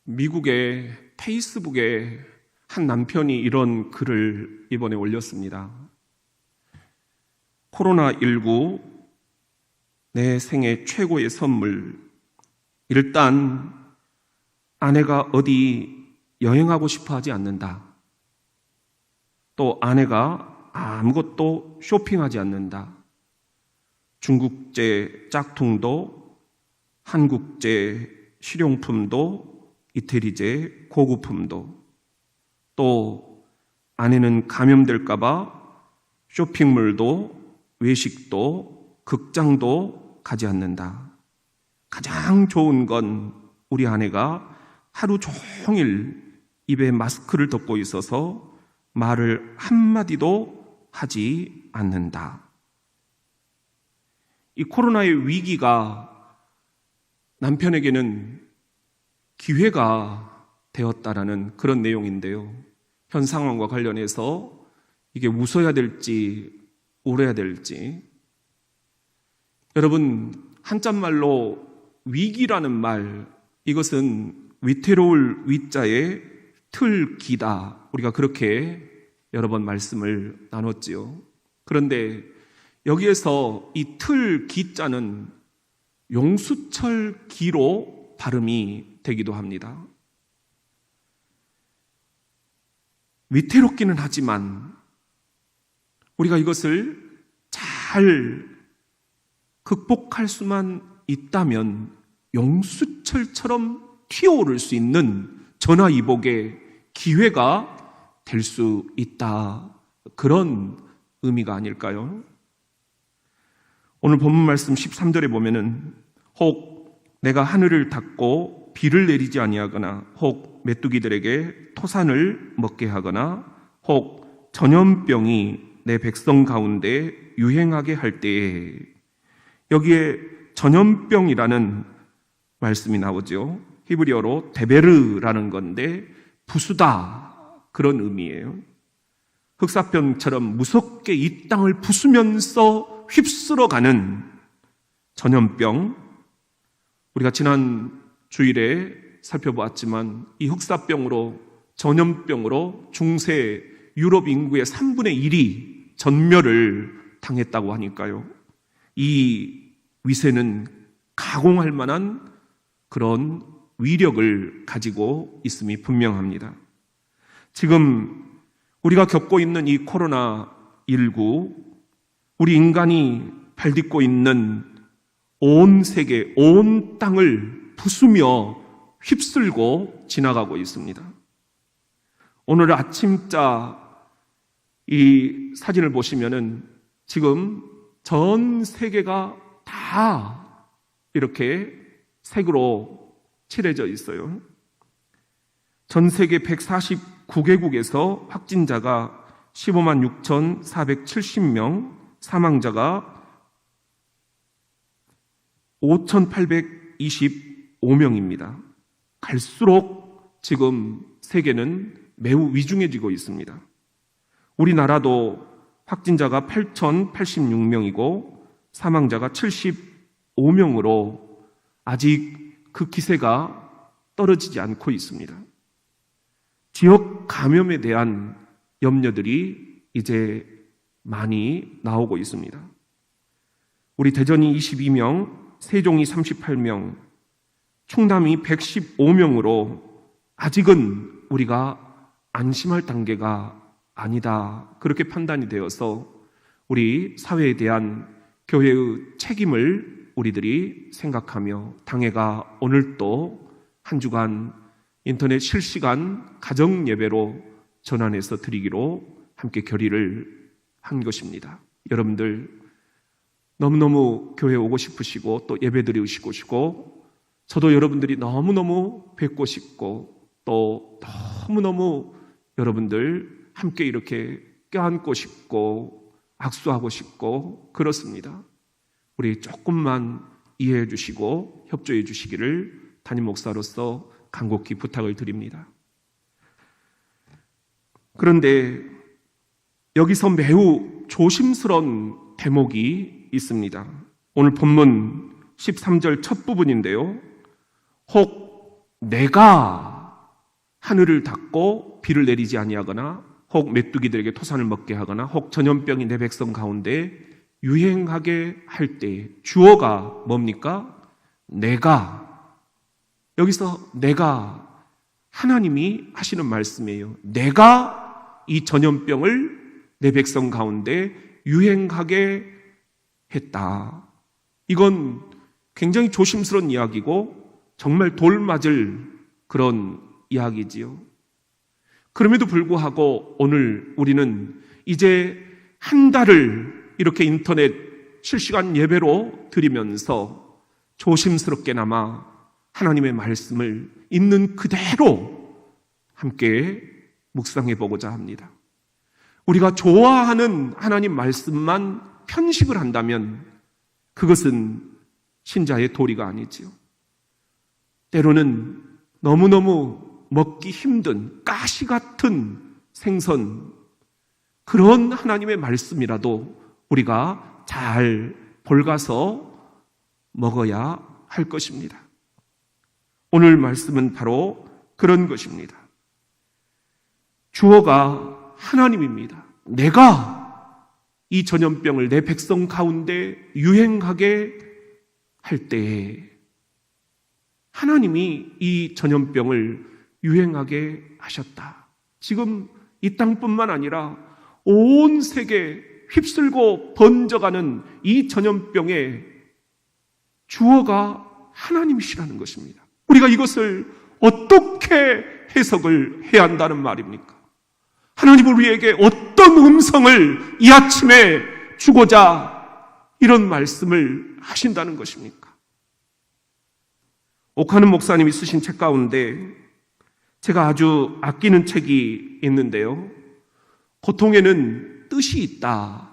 미국의 페이스북에 한 남편이 이런 글을 이번에 올렸습니다. 코로나19 내 생애 최고의 선물. 일단 아내가 어디 여행하고 싶어 하지 않는다. 또 아내가 아무것도 쇼핑하지 않는다. 중국제 짝퉁도, 한국제 실용품도, 이태리제 고급품도, 또 아내는 감염될까봐 쇼핑몰도 외식도 극장도 가지 않는다. 가장 좋은 건 우리 아내가 하루 종일 입에 마스크를 덮고 있어서 말을 한마디도 하지 않는다. 이 코로나의 위기가 남편에게는 기회가 되었다라는 그런 내용인데요. 현 상황과 관련해서 이게 웃어야 될지 울어야 될지. 여러분, 한자말로 위기라는 말, 이것은 위태로울 위자에 틀기다. 우리가 그렇게 여러 번 말씀을 나눴지요. 그런데 여기에서 이 틀기자는 용수철 기로 발음이 되기도 합니다. 위태롭기는 하지만 우리가 이것을 잘 극복할 수만 있다면 용수철처럼 튀어오를 수 있는 전화위복의 기회가 될 수 있다. 그런 의미가 아닐까요? 오늘 본문 말씀 13절에 보면은 혹 내가 하늘을 닫고 비를 내리지 아니하거나 혹 메뚜기들에게 토산을 먹게 하거나 혹 전염병이 내 백성 가운데 유행하게 할 때에, 여기에 전염병이라는 말씀이 나오죠. 히브리어로 데베르라는 건데 부수다, 그런 의미예요. 흑사병처럼 무섭게 이 땅을 부수면서 휩쓸어가는 전염병. 우리가 지난 주일에 살펴보았지만 이 흑사병으로, 전염병으로 중세 유럽 인구의 3분의 1이 전멸을 당했다고 하니까요. 이 위세는 가공할 만한 그런 위력을 가지고 있음이 분명합니다. 지금 우리가 겪고 있는 이 코로나19, 우리 인간이 발딛고 있는 온 세계, 온 땅을 부수며 휩쓸고 지나가고 있습니다. 오늘 아침자 이 사진을 보시면은 지금 전 세계가 다 이렇게 색으로 칠해져 있어요. 전 세계 149개국에서 확진자가 15만 6,470명, 사망자가 5,825명입니다. 갈수록 지금 세계는 매우 위중해지고 있습니다. 우리나라도 확진자가 8,086명이고 사망자가 75명으로 아직 그 기세가 떨어지지 않고 있습니다. 지역 감염에 대한 염려들이 이제 많이 나오고 있습니다. 우리 대전이 22명, 세종이 38명, 충남이 115명으로 아직은 우리가 안심할 단계가 아니다. 그렇게 판단이 되어서 우리 사회에 대한 교회의 책임을 우리들이 생각하며 당회가 오늘 또 한 주간 인터넷 실시간 가정 예배로 전환해서 드리기로 함께 결의를 한 것입니다. 여러분들 너무너무 교회에 오고 싶으시고 또 예배 드리고 싶고 저도 여러분들이 너무너무 뵙고 싶고 또 너무너무 여러분들 함께 이렇게 껴안고 싶고 악수하고 싶고 그렇습니다. 우리 조금만 이해해 주시고 협조해 주시기를 담임 목사로서 간곡히 부탁을 드립니다. 그런데 여기서 매우 조심스러운 대목이 있습니다. 오늘 본문 13절 첫 부분인데요. 혹 내가 하늘을 닫고 비를 내리지 아니하거나 혹 메뚜기들에게 토산을 먹게 하거나 혹 전염병이 내 백성 가운데 유행하게 할 때 주어가 뭡니까? 내가. 여기서 내가 하나님이 하시는 말씀이에요. 내가 이 전염병을 내 백성 가운데 유행하게 했다. 이건 굉장히 조심스러운 이야기고 정말 돌 맞을 그런 이야기지요. 그럼에도 불구하고 오늘 우리는 이제 한 달을 이렇게 인터넷 실시간 예배로 드리면서 조심스럽게나마 하나님의 말씀을 있는 그대로 함께 묵상해 보고자 합니다. 우리가 좋아하는 하나님 말씀만 편식을 한다면 그것은 신자의 도리가 아니지요. 때로는 너무너무 먹기 힘든 가시 같은 생선, 그런 하나님의 말씀이라도 우리가 잘 볼가서 먹어야 할 것입니다. 오늘 말씀은 바로 그런 것입니다. 주어가 하나님입니다. 내가 이 전염병을 내 백성 가운데 유행하게 할 때에 하나님이 이 전염병을 유행하게 하셨다. 지금 이 땅뿐만 아니라 온 세계 휩쓸고 번져가는 이 전염병의 주어가 하나님이시라는 것입니다. 우리가 이것을 어떻게 해석을 해야 한다는 말입니까? 하나님은 우리에게 어떤 음성을 이 아침에 주고자 이런 말씀을 하신다는 것입니까? 옥하는 목사님이 쓰신 책 가운데 제가 아주 아끼는 책이 있는데요. 고통에는 뜻이 있다.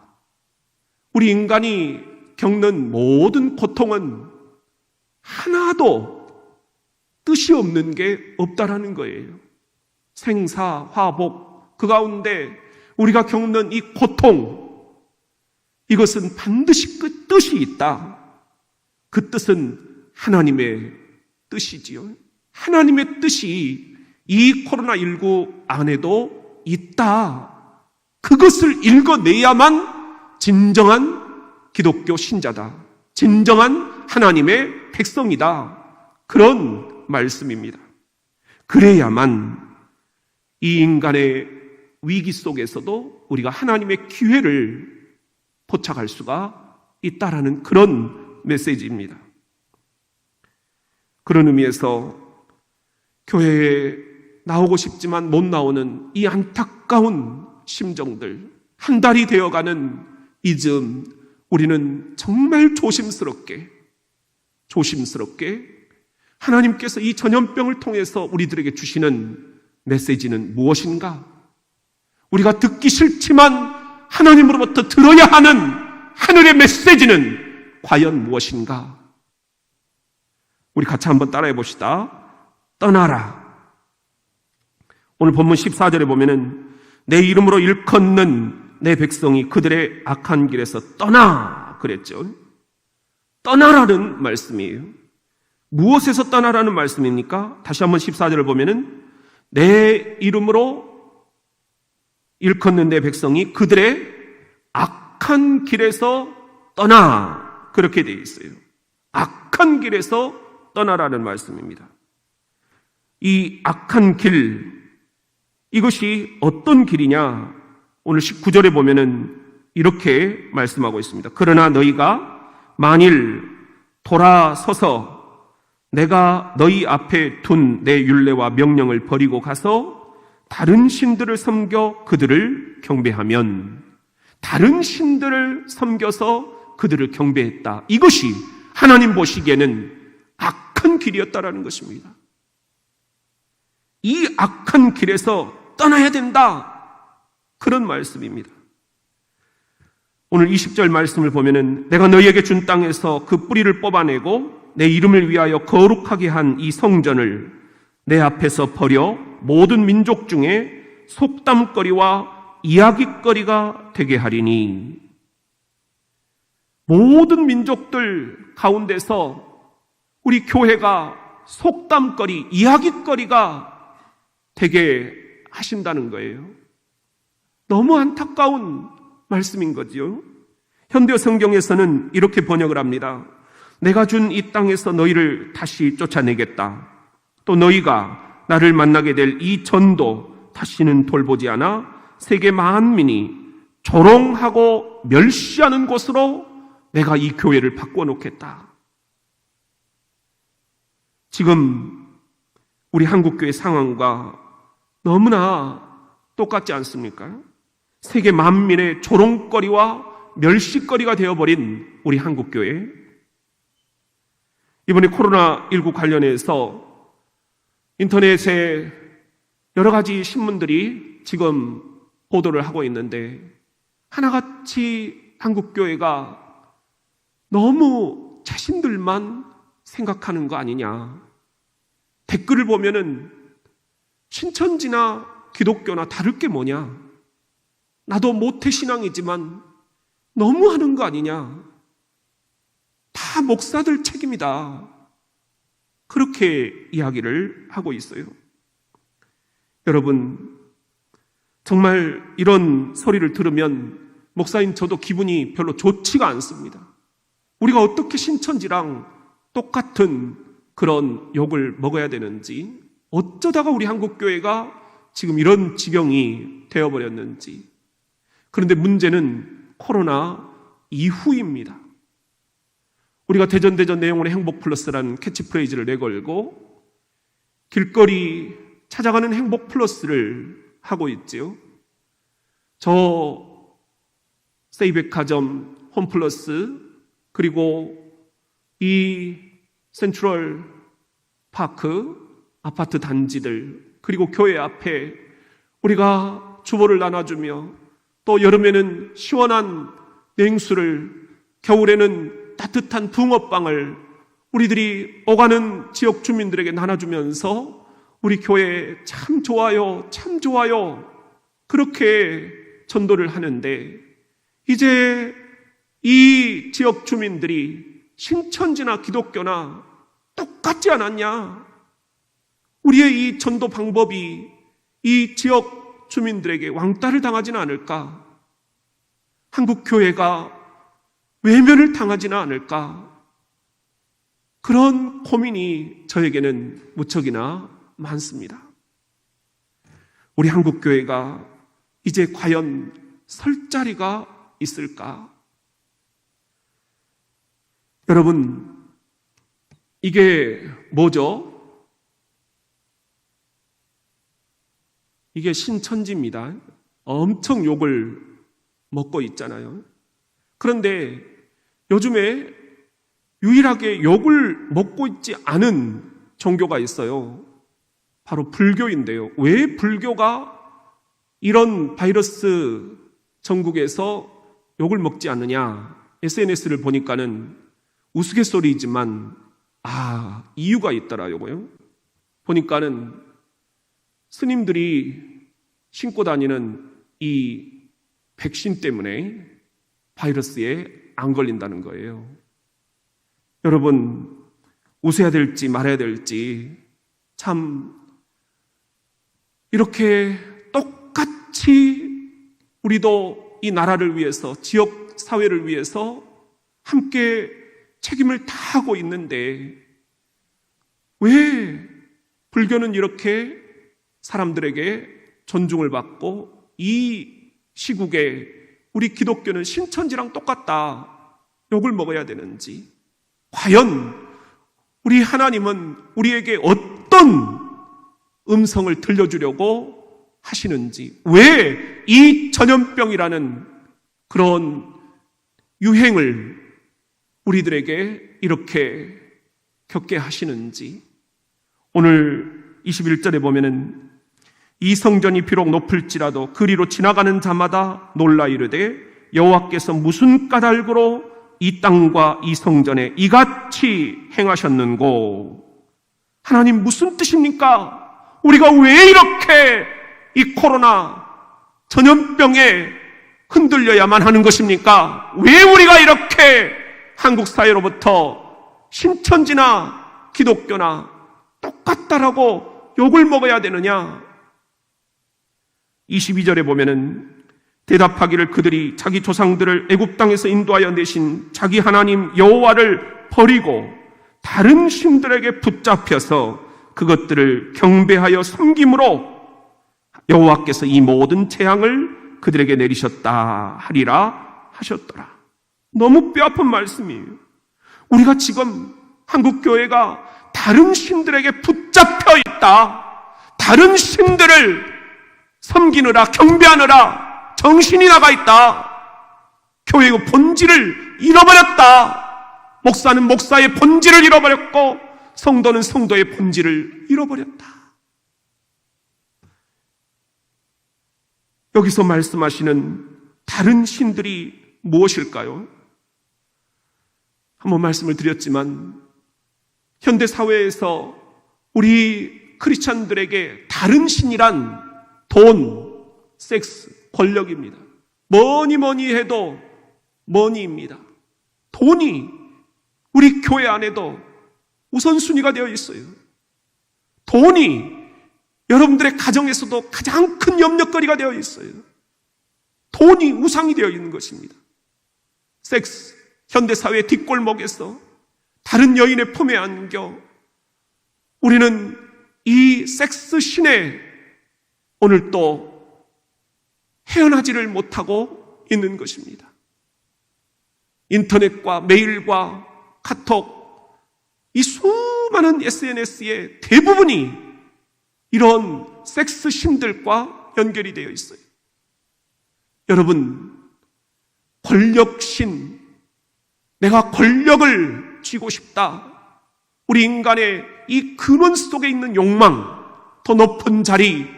우리 인간이 겪는 모든 고통은 하나도 뜻이 없는 게 없다라는 거예요. 생사, 화복, 그 가운데 우리가 겪는 이 고통, 이것은 반드시 그 뜻이 있다. 그 뜻은 하나님의 뜻이지요. 하나님의 뜻이 이 코로나19 안에도 있다. 그것을 읽어내야만 진정한 기독교 신자다. 진정한 하나님의 백성이다. 그런 말씀입니다. 그래야만 이 인간의 위기 속에서도 우리가 하나님의 기회를 포착할 수가 있다라는 그런 메시지입니다. 그런 의미에서 교회에 나오고 싶지만 못 나오는 이 안타까운 심정들, 한 달이 되어가는 이즈음, 우리는 정말 조심스럽게 하나님께서 이 전염병을 통해서 우리들에게 주시는 메시지는 무엇인가? 우리가 듣기 싫지만 하나님으로부터 들어야 하는 하늘의 메시지는 과연 무엇인가? 우리 같이 한번 따라해 봅시다. 떠나라. 오늘 본문 14절에 보면은 내 이름으로 일컫는 내 백성이 그들의 악한 길에서 떠나 그랬죠. 떠나라는 말씀이에요. 무엇에서 떠나라는 말씀입니까? 다시 한번 14절을 보면은 내 이름으로 일컫는 내 백성이 그들의 악한 길에서 떠나, 그렇게 되어 있어요. 악한 길에서 떠나라는 말씀입니다. 이 악한 길, 이것이 어떤 길이냐? 오늘 19절에 보면은 이렇게 말씀하고 있습니다. 그러나 너희가 만일 돌아서서 내가 너희 앞에 둔 내 율례와 명령을 버리고 가서 다른 신들을 섬겨 그들을 경배하면, 다른 신들을 섬겨서 그들을 경배했다. 이것이 하나님 보시기에는 악한 길이었다라는 것입니다. 이 악한 길에서 떠나야 된다. 그런 말씀입니다. 오늘 20절 말씀을 보면은 내가 너희에게 준 땅에서 그 뿌리를 뽑아내고 내 이름을 위하여 거룩하게 한 이 성전을 내 앞에서 버려 모든 민족 중에 속담거리와 이야깃거리가 되게 하리니, 모든 민족들 가운데서 우리 교회가 속담거리, 이야깃거리가 되게 하신다는 거예요. 너무 안타까운 말씀인 거지요. 현대 성경에서는 이렇게 번역을 합니다. 내가 준 이 땅에서 너희를 다시 쫓아내겠다. 또 너희가 나를 만나게 될 이 전도 다시는 돌보지 않아 세계 만민이 조롱하고 멸시하는 곳으로 내가 이 교회를 바꿔놓겠다. 지금 우리 한국교회 상황과 너무나 똑같지 않습니까? 세계 만민의 조롱거리와 멸시거리가 되어버린 우리 한국교회. 이번에 코로나19 관련해서 인터넷에 여러 가지 신문들이 지금 보도를 하고 있는데 하나같이 한국교회가 너무 자신들만 생각하는 거 아니냐. 댓글을 보면은 신천지나 기독교나 다를 게 뭐냐. 나도 모태신앙이지만 너무 하는 거 아니냐. 다 목사들 책임이다. 그렇게 이야기를 하고 있어요. 여러분, 정말 이런 소리를 들으면 목사인 저도 기분이 별로 좋지가 않습니다. 우리가 어떻게 신천지랑 똑같은 그런 욕을 먹어야 되는지, 어쩌다가 우리 한국교회가 지금 이런 지경이 되어버렸는지. 그런데 문제는 코로나 이후입니다. 우리가 대전대전 내용으로 행복플러스라는 캐치프레이즈를 내걸고 길거리 찾아가는 행복플러스를 하고 있지요. 저 세이백화점, 홈플러스, 그리고 이 센트럴 파크, 아파트 단지들, 그리고 교회 앞에 우리가 주보를 나눠주며 또 여름에는 시원한 냉수를, 겨울에는 따뜻한 붕어빵을 우리들이 오가는 지역 주민들에게 나눠주면서 우리 교회 참 좋아요, 참 좋아요, 그렇게 전도를 하는데 이제 이 지역 주민들이 신천지나 기독교나 똑같지 않았냐? 우리의 이 전도 방법이 이 지역 주민들에게 왕따를 당하지는 않을까? 한국 교회가 외면을 당하지는 않을까? 그런 고민이 저에게는 무척이나 많습니다. 우리 한국 교회가 이제 과연 설 자리가 있을까? 여러분, 이게 뭐죠? 이게 신천지입니다. 엄청 욕을 먹고 있잖아요. 그런데 요즘에 유일하게 욕을 먹고 있지 않은 종교가 있어요. 바로 불교인데요. 왜 불교가 이런 바이러스 전국에서 욕을 먹지 않느냐? SNS를 보니까는 우스갯소리이지만 이유가 있더라고요. 보니까는 스님들이 신고 다니는 이 백신 때문에 바이러스에 안 걸린다는 거예요. 여러분, 웃어야 될지 말아야 될지 참 이렇게 똑같이 우리도 이 나라를 위해서, 지역 사회를 위해서 함께 책임을 다하고 있는데 왜 불교는 이렇게 사람들에게 존중을 받고 이 시국에 우리 기독교는 신천지랑 똑같다 욕을 먹어야 되는지, 과연 우리 하나님은 우리에게 어떤 음성을 들려주려고 하시는지, 왜 이 전염병이라는 그런 유행을 우리들에게 이렇게 겪게 하시는지. 오늘 21절에 보면은 이 성전이 비록 높을지라도 그리로 지나가는 자마다 놀라 이르되 여호와께서 무슨 까닭으로 이 땅과 이 성전에 이같이 행하셨는고. 하나님 무슨 뜻입니까? 우리가 왜 이렇게 이 코로나 전염병에 흔들려야만 하는 것입니까? 왜 우리가 이렇게 한국 사회로부터 신천지나 기독교나 똑같다라고 욕을 먹어야 되느냐? 22절에 보면은 대답하기를 그들이 자기 조상들을 애굽 땅에서 인도하여 내신 자기 하나님 여호와를 버리고 다른 신들에게 붙잡혀서 그것들을 경배하여 섬김으로 여호와께서 이 모든 재앙을 그들에게 내리셨다 하리라 하셨더라. 너무 뼈아픈 말씀이에요. 우리가 지금 한국교회가 다른 신들에게 붙잡혀 있다. 다른 신들을 섬기느라 경배하느라 정신이 나가 있다. 교회의 본질을 잃어버렸다. 목사는 목사의 본질을 잃어버렸고 성도는 성도의 본질을 잃어버렸다. 여기서 말씀하시는 다른 신들이 무엇일까요? 한번 말씀을 드렸지만 현대 사회에서 우리 크리스찬들에게 다른 신이란 돈, 섹스, 권력입니다. 뭐니 해도 머니입니다. 돈이 우리 교회 안에도 우선순위가 되어 있어요. 돈이 여러분들의 가정에서도 가장 큰 염려거리가 되어 있어요. 돈이 우상이 되어 있는 것입니다. 섹스, 현대사회 뒷골목에서 다른 여인의 품에 안겨 우리는 이 섹스 신에 오늘 또 헤어나지를 못하고 있는 것입니다. 인터넷과 메일과 카톡, 이 수많은 SNS의 대부분이 이런 섹스 신들과 연결이 되어 있어요. 여러분, 권력신, 내가 권력을 쥐고 싶다. 우리 인간의 이 근원 속에 있는 욕망, 더 높은 자리,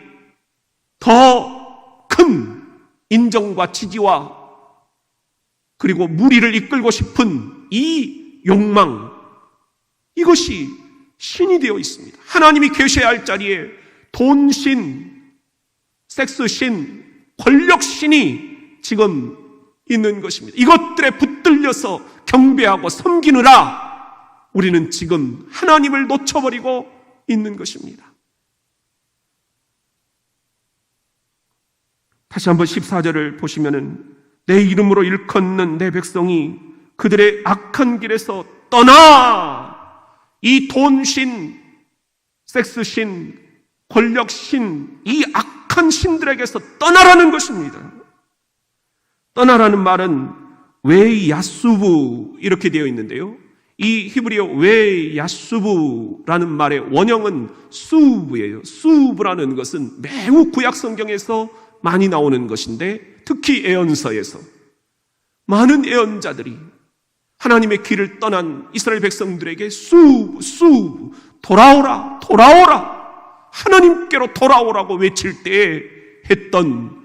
더 큰 인정과 지지와 그리고 무리를 이끌고 싶은 이 욕망, 이것이 신이 되어 있습니다. 하나님이 계셔야 할 자리에 돈신, 섹스신, 권력신이 지금 있는 것입니다. 이것들에 붙들려서 경배하고 섬기느라 우리는 지금 하나님을 놓쳐버리고 있는 것입니다. 다시 한번 14절을 보시면은 내 이름으로 일컫는 내 백성이 그들의 악한 길에서 떠나, 이 돈신, 섹스신, 권력신, 이 악한 신들에게서 떠나라는 것입니다. 떠나라는 말은 웨이 야수부 이렇게 되어 있는데요. 이 히브리어 웨이 야수부라는 말의 원형은 수부예요. 수부라는 것은 매우 구약 성경에서 많이 나오는 것인데 특히 예언서에서 많은 예언자들이 하나님의 길을 떠난 이스라엘 백성들에게 수부, 돌아오라, 돌아오라, 하나님께로 돌아오라고 외칠 때에 했던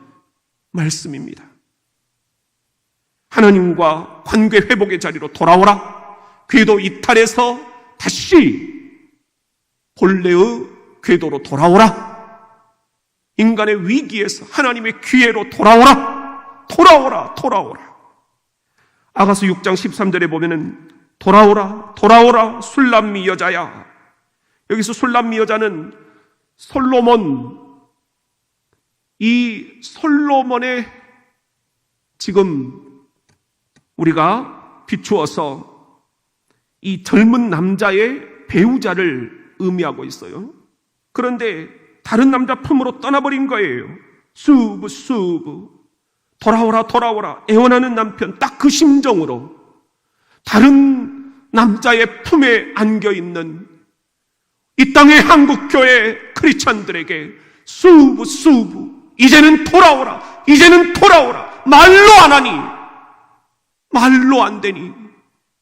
말씀입니다. 하나님과 관계 회복의 자리로 돌아오라. 궤도 이탈해서 다시 본래의 궤도로 돌아오라. 인간의 위기에서 하나님의 기회로 돌아오라. 돌아오라. 돌아오라. 아가서 6장 13절에 보면은 돌아오라. 돌아오라. 술람미 여자야. 여기서 술람미 여자는 솔로몬, 이 솔로몬의 지금 우리가 비추어서 이 젊은 남자의 배우자를 의미하고 있어요. 그런데 다른 남자 품으로 떠나버린 거예요. 수부, 돌아오라, 돌아오라. 애원하는 남편, 딱 그 심정으로 다른 남자의 품에 안겨있는 이 땅의 한국교회 크리스찬들에게 수부, 이제는 돌아오라, 이제는 돌아오라. 말로 안 하니, 말로 안 되니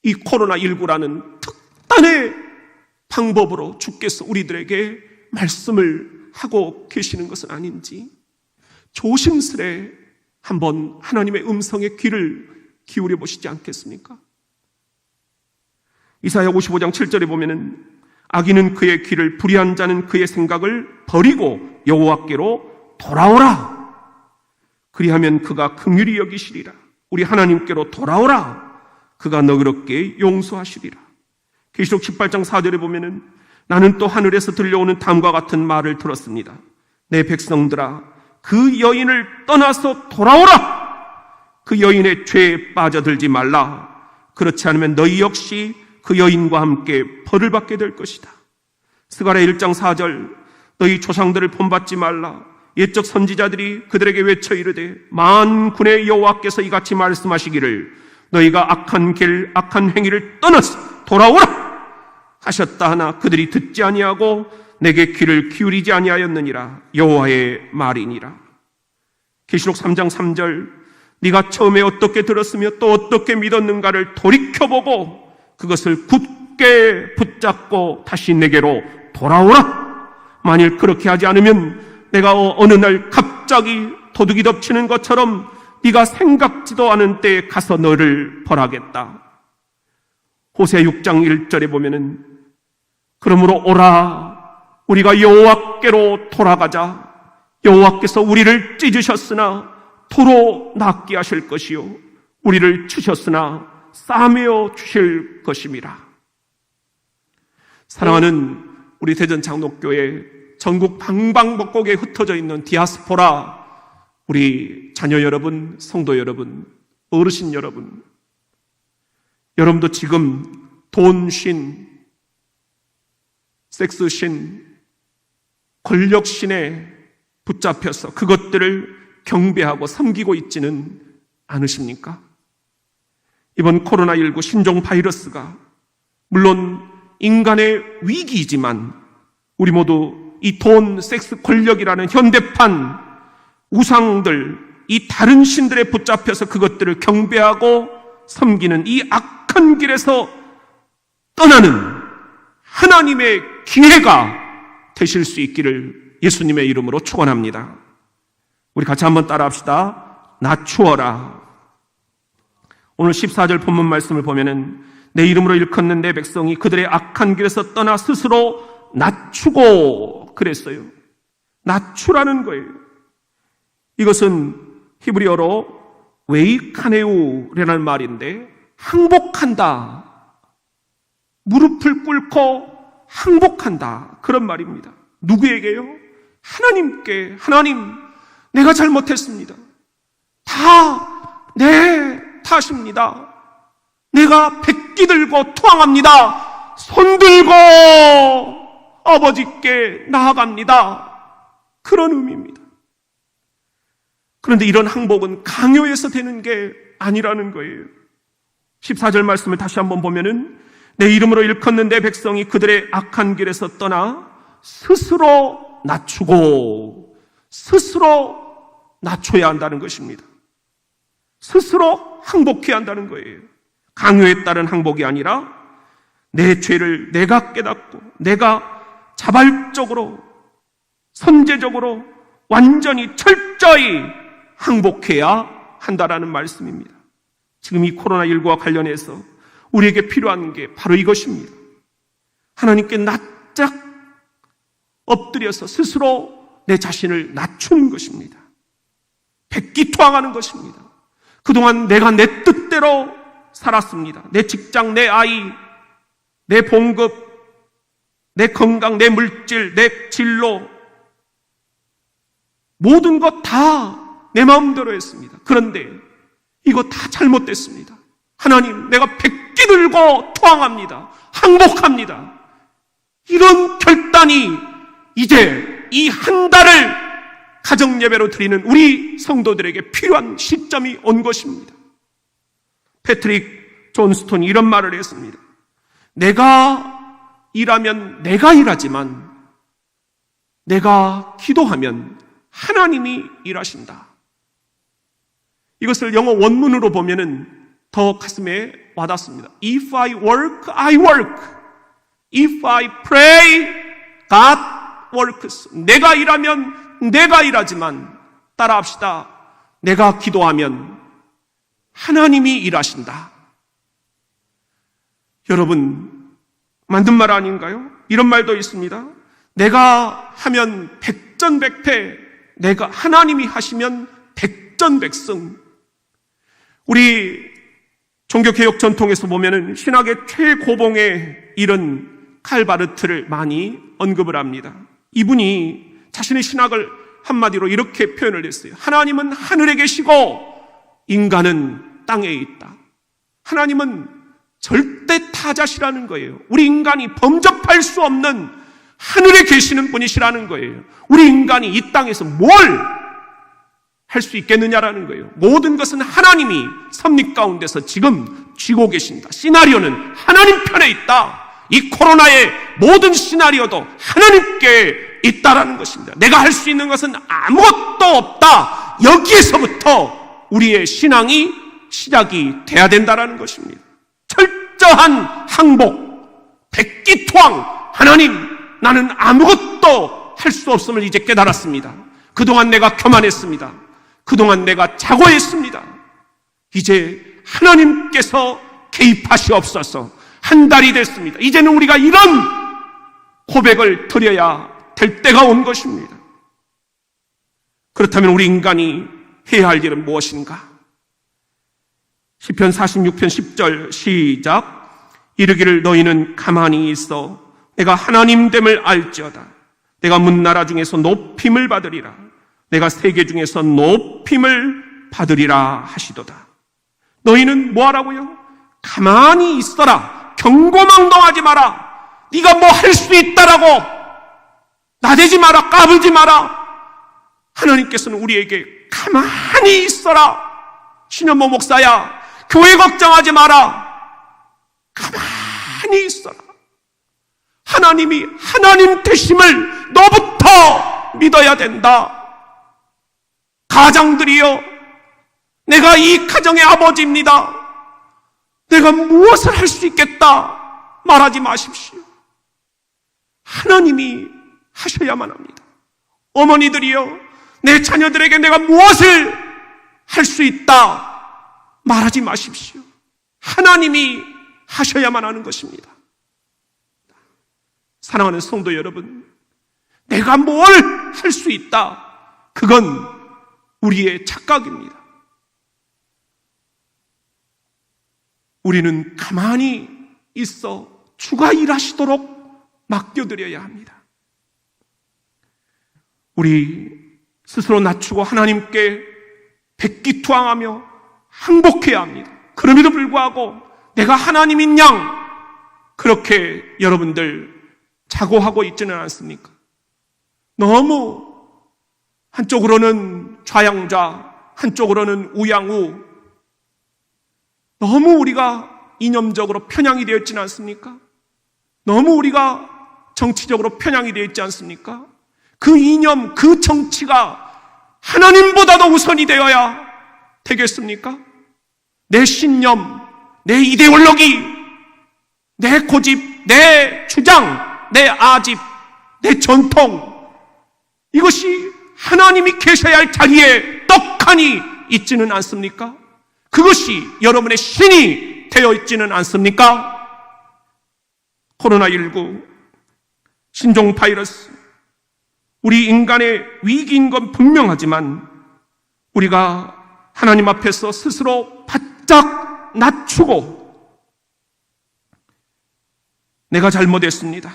이 코로나19라는 특단의 방법으로 주께서 우리들에게 말씀을 하고 계시는 것은 아닌지 조심스레 한번 하나님의 음성에 귀를 기울여 보시지 않겠습니까? 이사야 55장 7절에 보면은 악인은 그의 길을, 불의한 자는 그의 생각을 버리고 여호와께로 돌아오라. 그리하면 그가 긍휼히 여기시리라. 우리 하나님께로 돌아오라. 그가 너그럽게 용서하시리라. 계시록 18장 4절에 보면은 나는 또 하늘에서 들려오는 다음과 같은 말을 들었습니다. 내 백성들아, 그 여인을 떠나서 돌아오라! 그 여인의 죄에 빠져들지 말라. 그렇지 않으면 너희 역시 그 여인과 함께 벌을 받게 될 것이다. 스가랴 1장 4절, 너희 조상들을 본받지 말라. 옛적 선지자들이 그들에게 외쳐 이르되 만군의 여호와께서 이같이 말씀하시기를 너희가 악한 길 악한 행위를 떠나서 돌아오라 하셨다 하나 그들이 듣지 아니하고 내게 귀를 기울이지 아니하였느니라. 여호와의 말이니라. 계시록 3장 3절, 네가 처음에 어떻게 들었으며 또 어떻게 믿었는가를 돌이켜보고 그것을 굳게 붙잡고 다시 내게로 돌아오라. 만일 그렇게 하지 않으면 내가 어느 날 갑자기 도둑이 덮치는 것처럼 네가 생각지도 않은 때에 가서 너를 벌하겠다. 호세 6장 1절에 보면은 그러므로 오라, 우리가 여호와께로 돌아가자. 여호와께서 우리를 찢으셨으나 도로 낫게 하실 것이요 우리를 치셨으나 싸매어 주실 것임이라. 사랑하는 우리 대전 장로교회 전국 방방곡곡에 흩어져 있는 디아스포라 우리 자녀 여러분, 성도 여러분, 어르신 여러분, 여러분도 지금 돈신, 섹스신, 권력신에 붙잡혀서 그것들을 경배하고 섬기고 있지는 않으십니까? 이번 코로나19 신종 바이러스가 물론 인간의 위기이지만 우리 모두 이 돈, 섹스, 권력이라는 현대판 우상들, 이 다른 신들에 붙잡혀서 그것들을 경배하고 섬기는 이 악한 길에서 떠나는 하나님의 기회가 되실 수 있기를 예수님의 이름으로 축원합니다. 우리 같이 한번 따라합시다. 낮추어라. 오늘 14절 본문 말씀을 보면은 내 이름으로 일컫는 내 백성이 그들의 악한 길에서 떠나 스스로 낮추고 그랬어요. 낮추라는 거예요. 이것은 히브리어로 웨이카네우라는 말인데 항복한다, 무릎을 꿇고 항복한다, 그런 말입니다. 누구에게요? 하나님께. 하나님, 내가 잘못했습니다. 다 내 탓입니다. 내가 백기 들고 투항합니다. 손 들고 아버지께 나아갑니다. 그런 의미입니다. 그런데 이런 항복은 강요해서 되는 게 아니라는 거예요. 14절 말씀을 다시 한번 보면은 내 이름으로 일컫는 내 백성이 그들의 악한 길에서 떠나 스스로 낮추고 스스로 낮춰야 한다는 것입니다. 스스로 항복해야 한다는 거예요. 강요에 따른 항복이 아니라 내 죄를 내가 깨닫고 내가 자발적으로 선제적으로 완전히 철저히 항복해야 한다라는 말씀입니다. 지금 이 코로나19와 관련해서 우리에게 필요한 게 바로 이것입니다. 하나님께 납작 엎드려서 스스로 내 자신을 낮추는 것입니다. 백기투항하는 것입니다. 그동안 내가 내 뜻대로 살았습니다. 내 직장, 내 아이, 내 봉급, 내 건강, 내 물질, 내 진로, 모든 것 다 내 마음대로 했습니다. 그런데 이거 다 잘못됐습니다. 하나님, 내가 백기 들고 투항합니다. 항복합니다. 이런 결단이 이제 이 한 달을 가정예배로 드리는 우리 성도들에게 필요한 시점이 온 것입니다. 패트릭 존스톤이 이런 말을 했습니다. 내가 일하면 내가 일하지만 내가 기도하면 하나님이 일하신다. 이것을 영어 원문으로 보면은 더 가슴에 와닿습니다. If I work, I work. If I pray, God works. 내가 일하면 내가 일하지만 따라합시다. 내가 기도하면 하나님이 일하신다. 여러분, 만든 말 아닌가요? 이런 말도 있습니다. 내가 하면 백전백패, 내가 하나님이 하시면 백전백승. 우리 종교개혁 전통에서 보면은 신학의 최고봉에 이른 칼바르트를 많이 언급을 합니다. 이분이 자신의 신학을 한마디로 이렇게 표현을 했어요. 하나님은 하늘에 계시고 인간은 땅에 있다. 하나님은 절대 타자시라는 거예요. 우리 인간이 범접할 수 없는 하늘에 계시는 분이시라는 거예요. 우리 인간이 이 땅에서 뭘 할 수 있겠느냐라는 거예요. 모든 것은 하나님이 섭리 가운데서 지금 쥐고 계신다. 시나리오는 하나님 편에 있다. 이 코로나의 모든 시나리오도 하나님께 있다라는 것입니다. 내가 할 수 있는 것은 아무것도 없다. 여기에서부터 우리의 신앙이 시작이 돼야 된다라는 것입니다. 철저한 항복, 백기투항. 하나님, 나는 아무것도 할 수 없음을 이제 깨달았습니다. 그동안 내가 교만했습니다. 그동안 내가 자고했습니다. 이제 하나님께서 개입하시옵소서. 한 달이 됐습니다. 이제는 우리가 이런 고백을 드려야 될 때가 온 것입니다. 그렇다면 우리 인간이 해야 할 일은 무엇인가? 시편 46편 10절 시작. 이르기를 너희는 가만히 있어 내가 하나님됨을 알지어다. 내가 문나라 중에서 높임을 받으리라. 내가 세계 중에서 높임을 받으리라 하시도다. 너희는 뭐하라고요? 가만히 있어라. 경고망동하지 마라. 네가 뭐 할 수 있다라고 나대지 마라. 까불지 마라. 하나님께서는 우리에게 가만히 있어라. 신현모 목사야, 교회 걱정하지 마라. 가만히 있어라. 하나님이 하나님 되심을 너부터 믿어야 된다. 가장들이여, 내가 이 가정의 아버지입니다. 내가 무엇을 할 수 있겠다 말하지 마십시오. 하나님이 하셔야만 합니다. 어머니들이여, 내 자녀들에게 내가 무엇을 할 수 있다 말하지 마십시오. 하나님이 하셔야만 하는 것입니다. 사랑하는 성도 여러분, 내가 뭘 할 수 있다, 그건 우리의 착각입니다. 우리는 가만히 있어 주가 일하시도록 맡겨드려야 합니다. 우리 스스로 낮추고 하나님께 백기투항하며 항복해야 합니다. 그럼에도 불구하고 내가 하나님인 양 그렇게 여러분들 자고하고 있지는 않습니까? 너무 한쪽으로는 좌양좌, 한쪽으로는 우양우, 너무 우리가 이념적으로 편향이 되어 있지는 않습니까? 너무 우리가 정치적으로 편향이 되어 있지 않습니까? 그 이념, 그 정치가 하나님보다도 우선이 되어야 되겠습니까? 내 신념, 내 이데올로기, 내 고집, 내 주장, 내 아집, 내 전통, 이것이 하나님이 계셔야 할 자리에 떡하니 있지는 않습니까? 그것이 여러분의 신이 되어 있지는 않습니까? 코로나19, 신종 바이러스, 우리 인간의 위기인 건 분명하지만 우리가 하나님 앞에서 스스로 바짝 낮추고 내가 잘못했습니다.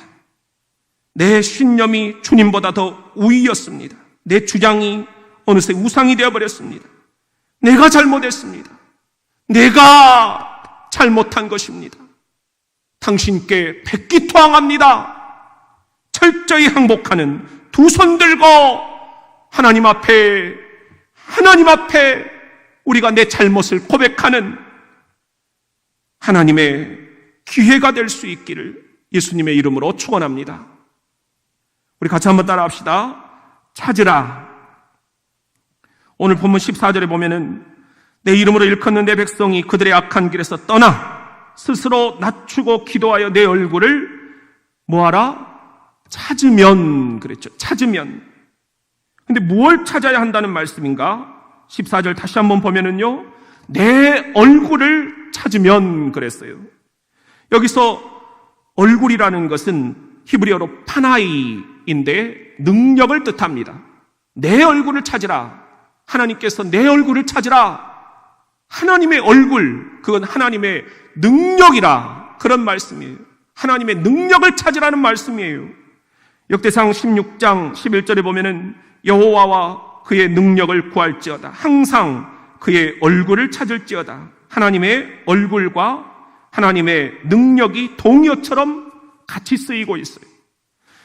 내 신념이 주님보다 더 우위였습니다. 내 주장이 어느새 우상이 되어버렸습니다. 내가 잘못했습니다. 내가 잘못한 것입니다. 당신께 백기투항합니다. 철저히 항복하는 두 손 들고 하나님 앞에 우리가 내 잘못을 고백하는 하나님의 기회가 될 수 있기를 예수님의 이름으로 축원합니다. 우리 같이 한번 따라합시다. 찾으라. 오늘 본문 14절에 보면은 내 이름으로 일컫는 내 백성이 그들의 악한 길에서 떠나 스스로 낮추고 기도하여 내 얼굴을 뭐하라? 찾으면 그랬죠. 찾으면. 근데 뭘 찾아야 한다는 말씀인가? 14절 다시 한번 보면은요, 내 얼굴을 찾으면 그랬어요. 여기서 얼굴이라는 것은 히브리어로 파나이인데 능력을 뜻합니다. 내 얼굴을 찾으라. 하나님께서 내 얼굴을 찾으라. 하나님의 얼굴, 그건 하나님의 능력이라, 그런 말씀이에요. 하나님의 능력을 찾으라는 말씀이에요. 역대상 16장 11절에 보면은 여호와와 그의 능력을 구할지어다. 항상 그의 얼굴을 찾을지어다. 하나님의 얼굴과 하나님의 능력이 동요처럼 같이 쓰이고 있어요.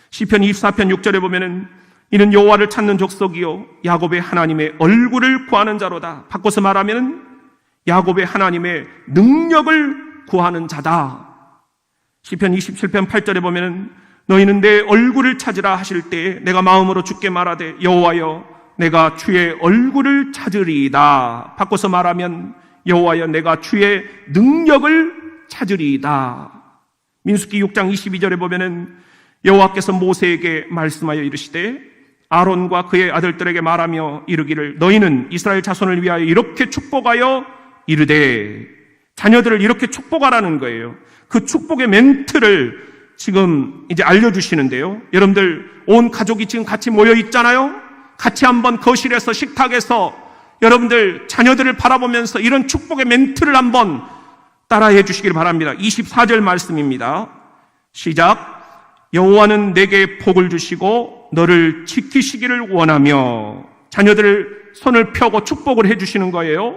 시편 24편 6절에 보면은 이는 여호와를 찾는 족속이요 야곱의 하나님의 얼굴을 구하는 자로다. 바꿔서 말하면 야곱의 하나님의 능력을 구하는 자다. 시편 27편 8절에 보면은 너희는 내 얼굴을 찾으라 하실 때에 내가 마음으로 주께 말하되 여호와여 내가 주의 얼굴을 찾으리이다. 바꿔서 말하면 여호와여 내가 주의 능력을 찾으리이다. 민수기 6장 22절에 보면은 여호와께서 모세에게 말씀하여 이르시되 아론과 그의 아들들에게 말하며 이르기를 너희는 이스라엘 자손을 위하여 이렇게 축복하여 이르되 자녀들을 이렇게 축복하라는 거예요. 그 축복의 멘트를 지금 이제 알려주시는데요. 여러분들 온 가족이 지금 같이 모여 있잖아요. 같이 한번 거실에서 식탁에서 여러분들 자녀들을 바라보면서 이런 축복의 멘트를 한번 따라해 주시길 바랍니다. 24절 말씀입니다. 시작. 여호와는 내게 복을 주시고 너를 지키시기를 원하며 자녀들을 손을 펴고 축복을 해 주시는 거예요.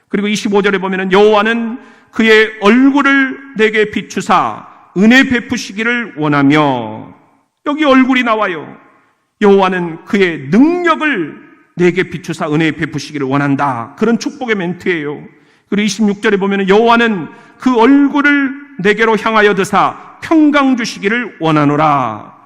그리고 25절에 보면은 여호와는 그의 얼굴을 내게 비추사 은혜 베푸시기를 원하며 여기 얼굴이 나와요. 여호와는 그의 능력을 내게 비추사 은혜 베푸시기를 원한다. 그런 축복의 멘트예요. 그리고 26절에 보면 여호와는 그 얼굴을 내게로 향하여 드사 평강 주시기를 원하노라.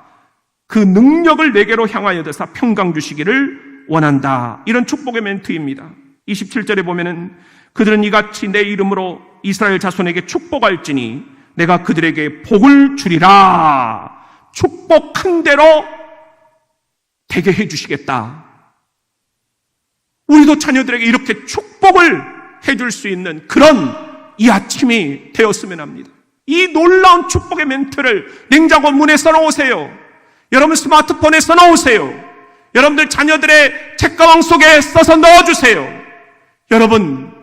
그 능력을 내게로 향하여 드사 평강 주시기를 원한다. 이런 축복의 멘트입니다. 27절에 보면은 그들은 이같이 내 이름으로 이스라엘 자손에게 축복할지니 내가 그들에게 복을 주리라. 축복한 대로 되게 해주시겠다. 우리도 자녀들에게 이렇게 축복을 해줄 수 있는 그런 이 아침이 되었으면 합니다. 이 놀라운 축복의 멘트를 냉장고 문에 써놓으세요. 여러분 스마트폰에 써놓으세요. 여러분들 자녀들의 책가방 속에 써서 넣어주세요. 여러분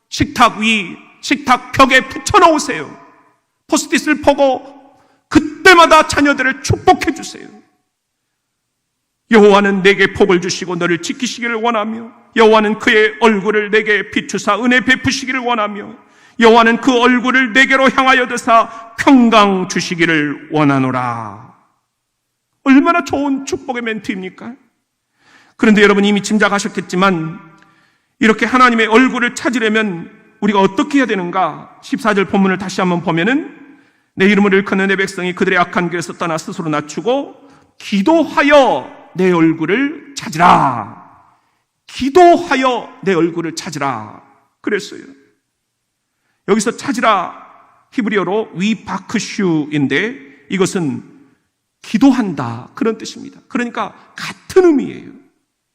식탁 위, 식탁 벽에 붙여놓으세요. 포스트잇을 보고 그때마다 자녀들을 축복해 주세요. 여호와는 내게 복을 주시고 너를 지키시기를 원하며 여호와는 그의 얼굴을 내게 비추사 은혜 베푸시기를 원하며 여호와는 그 얼굴을 내게로 향하여 드사 평강 주시기를 원하노라. 얼마나 좋은 축복의 멘트입니까? 그런데 여러분 이미 짐작하셨겠지만 이렇게 하나님의 얼굴을 찾으려면 우리가 어떻게 해야 되는가? 14절 본문을 다시 한번 보면은 내 이름을 일컫는 내 백성이 그들의 악한 길에서 떠나 스스로 낮추고 기도하여 내 얼굴을 찾으라. 기도하여 내 얼굴을 찾으라. 그랬어요. 여기서 찾으라 히브리어로 위바크슈인데 이것은 기도한다 그런 뜻입니다. 그러니까 같은 의미예요.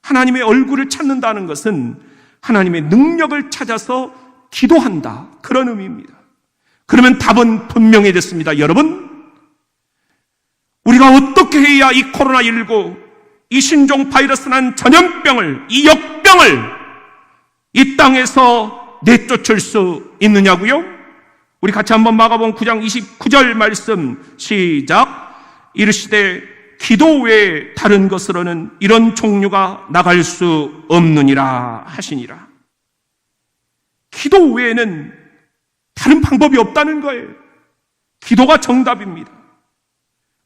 하나님의 얼굴을 찾는다는 것은 하나님의 능력을 찾아서 기도한다 그런 의미입니다. 그러면 답은 분명해졌습니다. 여러분 우리가 어떻게 해야 이 코로나19 이 신종 바이러스란 전염병을 이 역병을 이 땅에서 내쫓을 수 있느냐고요? 우리 같이 한번 마가복음 9장 29절 말씀 시작. 이르시되 기도 외에 다른 것으로는 이런 종류가 나갈 수 없느니라 하시니라. 기도 외에는 다른 방법이 없다는 거예요. 기도가 정답입니다.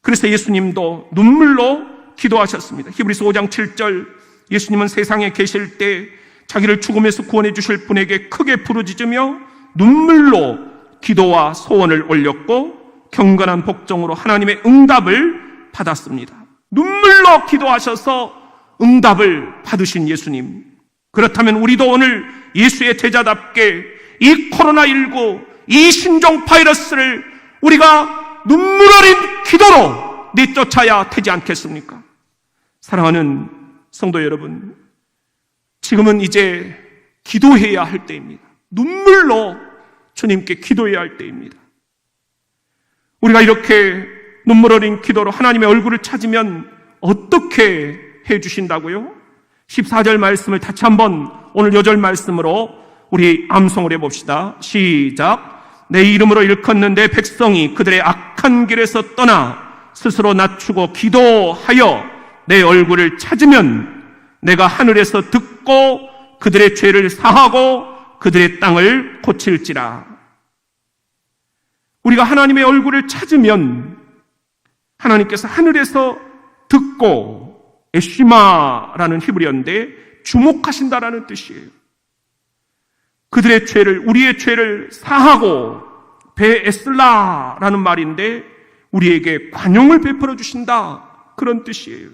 그래서 예수님도 눈물로 기도하셨습니다. 히브리서 5장 7절 예수님은 세상에 계실 때 자기를 죽음에서 구원해 주실 분에게 크게 부르짖으며 눈물로 기도와 소원을 올렸고 경건한 복종으로 하나님의 응답을 받았습니다. 눈물로 기도하셔서 응답을 받으신 예수님. 그렇다면 우리도 오늘 예수의 제자답게 이 코로나19 이 신종 바이러스를 우리가 눈물 어린 기도로 내쫓아야 되지 않겠습니까? 사랑하는 성도 여러분, 지금은 이제 기도해야 할 때입니다. 눈물로 주님께 기도해야 할 때입니다. 우리가 이렇게 눈물 어린 기도로 하나님의 얼굴을 찾으면 어떻게 해주신다고요? 14절 말씀을 다시 한번 오늘 요절 말씀으로 우리 암송을 해봅시다. 시작. 내 이름으로 일컫는 내 백성이 그들의 악한 길에서 떠나 스스로 낮추고 기도하여 내 얼굴을 찾으면 내가 하늘에서 듣고 그들의 죄를 사하고 그들의 땅을 고칠지라. 우리가 하나님의 얼굴을 찾으면 하나님께서 하늘에서 듣고, 에시마라는 히브리어인데 주목하신다라는 뜻이에요. 그들의 죄를, 우리의 죄를 사하고, 베에슬라라는 말인데 우리에게 관용을 베풀어 주신다, 그런 뜻이에요.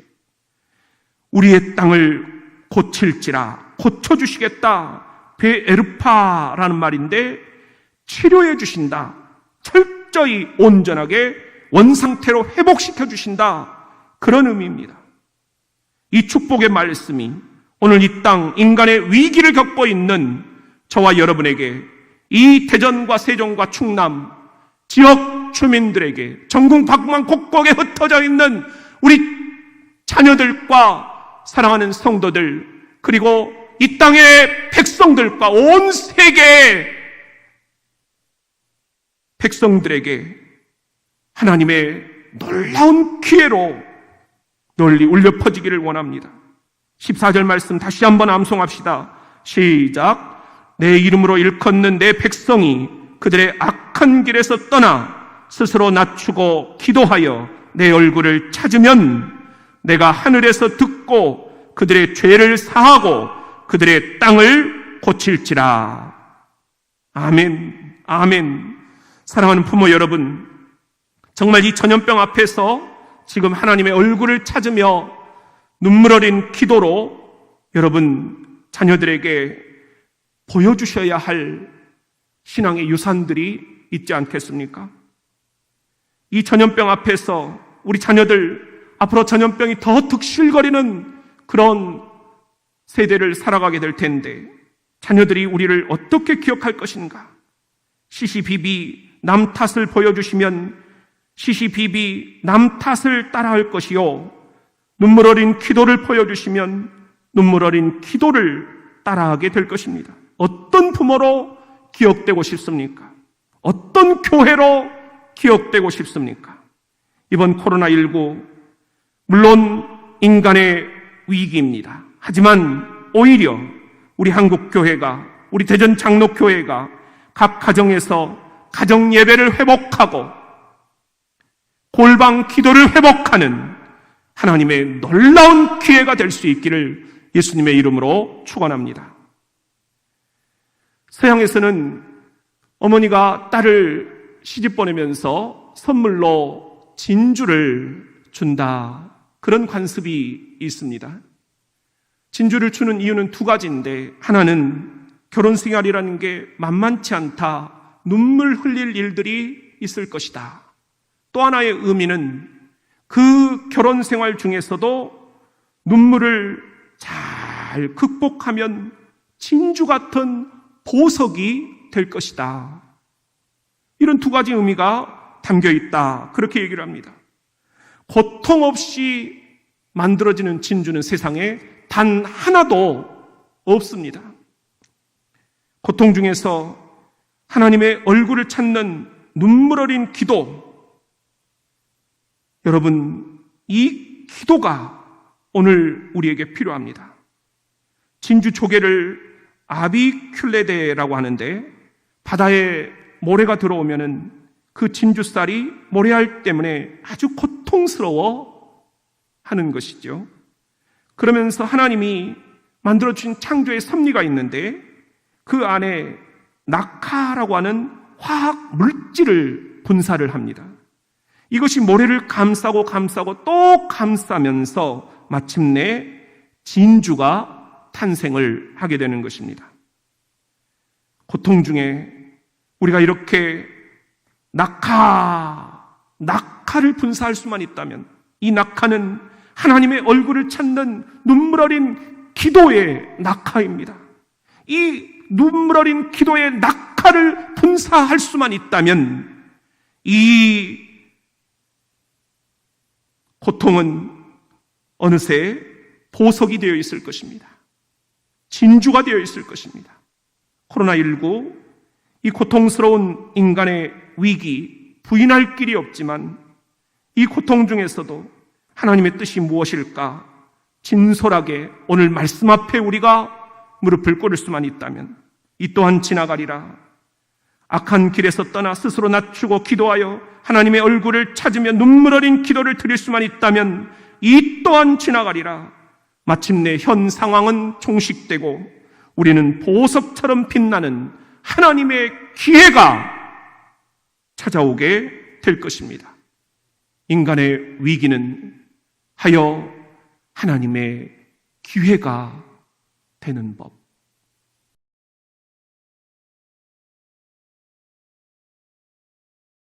우리의 땅을 고칠지라, 고쳐주시겠다. 베에르파라는 말인데 치료해 주신다, 철저히 온전하게 원상태로 회복시켜 주신다, 그런 의미입니다. 이 축복의 말씀이 오늘 이 땅 인간의 위기를 겪고 있는 저와 여러분에게, 이 대전과 세종과 충남 지역 주민들에게, 전국 방방 곳곳에 흩어져 있는 우리 자녀들과 사랑하는 성도들, 그리고 이 땅의 백성들과 온 세계의 백성들에게 하나님의 놀라운 기회로 널리 울려 퍼지기를 원합니다. 14절 말씀 다시 한번 암송합시다. 시작. 내 이름으로 일컫는 내 백성이 그들의 악한 길에서 떠나 스스로 낮추고 기도하여 내 얼굴을 찾으면 내가 하늘에서 듣고 그들의 죄를 사하고 그들의 땅을 고칠지라. 아멘, 아멘. 사랑하는 부모 여러분, 정말 이 전염병 앞에서 지금 하나님의 얼굴을 찾으며 눈물 어린 기도로 여러분 자녀들에게 보여주셔야 할 신앙의 유산들이 있지 않겠습니까? 이 전염병 앞에서 우리 자녀들 앞으로 전염병이 더 득실거리는 그런 세대를 살아가게 될 텐데 자녀들이 우리를 어떻게 기억할 것인가? 시시비비 남 탓을 보여주시면 시시비비 남 탓을 따라할 것이요, 눈물 어린 기도를 보여주시면 눈물 어린 기도를 따라하게 될 것입니다. 어떤 부모로 기억되고 싶습니까? 어떤 교회로 기억되고 싶습니까? 이번 코로나19 물론 인간의 위기입니다. 하지만 오히려 우리 한국교회가, 우리 대전 장로교회가 각 가정에서 가정 예배를 회복하고 골방 기도를 회복하는 하나님의 놀라운 기회가 될 수 있기를 예수님의 이름으로 축원합니다. 서양에서는 어머니가 딸을 시집 보내면서 선물로 진주를 준다, 그런 관습이 있습니다. 진주를 주는 이유는 두 가지인데, 하나는 결혼 생활이라는 게 만만치 않다, 눈물 흘릴 일들이 있을 것이다. 또 하나의 의미는 그 결혼 생활 중에서도 눈물을 잘 극복하면 진주 같은 보석이 될 것이다. 이런 두 가지 의미가 담겨 있다, 그렇게 얘기를 합니다. 고통 없이 만들어지는 진주는 세상에 단 하나도 없습니다. 고통 중에서 하나님의 얼굴을 찾는 눈물 어린 기도, 여러분, 이 기도가 오늘 우리에게 필요합니다. 진주 조개를 아비큘레데라고 하는데, 바다에 모래가 들어오면은 그 진주살이 모래알 때문에 아주 고통스러워 하는 것이죠. 그러면서 하나님이 만들어주신 창조의 섭리가 있는데, 그 안에 낙하라고 하는 화학 물질을 분사를 합니다. 이것이 모래를 감싸고 또 감싸면서 마침내 진주가 탄생을 하게 되는 것입니다. 고통 중에 우리가 이렇게 낙하를 분사할 수만 있다면, 이 낙하는 하나님의 얼굴을 찾는 눈물 어린 기도의 낙하입니다. 이 눈물 어린 기도의 낙하를 분사할 수만 있다면 이 고통은 어느새 보석이 되어 있을 것입니다. 진주가 되어 있을 것입니다. 코로나19, 이 고통스러운 인간의 위기, 부인할 길이 없지만 이 고통 중에서도 하나님의 뜻이 무엇일까? 진솔하게 오늘 말씀 앞에 우리가 무릎을 꿇을 수만 있다면 이 또한 지나가리라. 악한 길에서 떠나 스스로 낮추고 기도하여 하나님의 얼굴을 찾으며 눈물 어린 기도를 드릴 수만 있다면 이 또한 지나가리라. 마침내 현 상황은 종식되고 우리는 보석처럼 빛나는 하나님의 기회가 찾아오게 될 것입니다. 인간의 위기는 하여 하나님의 기회가 되는 법.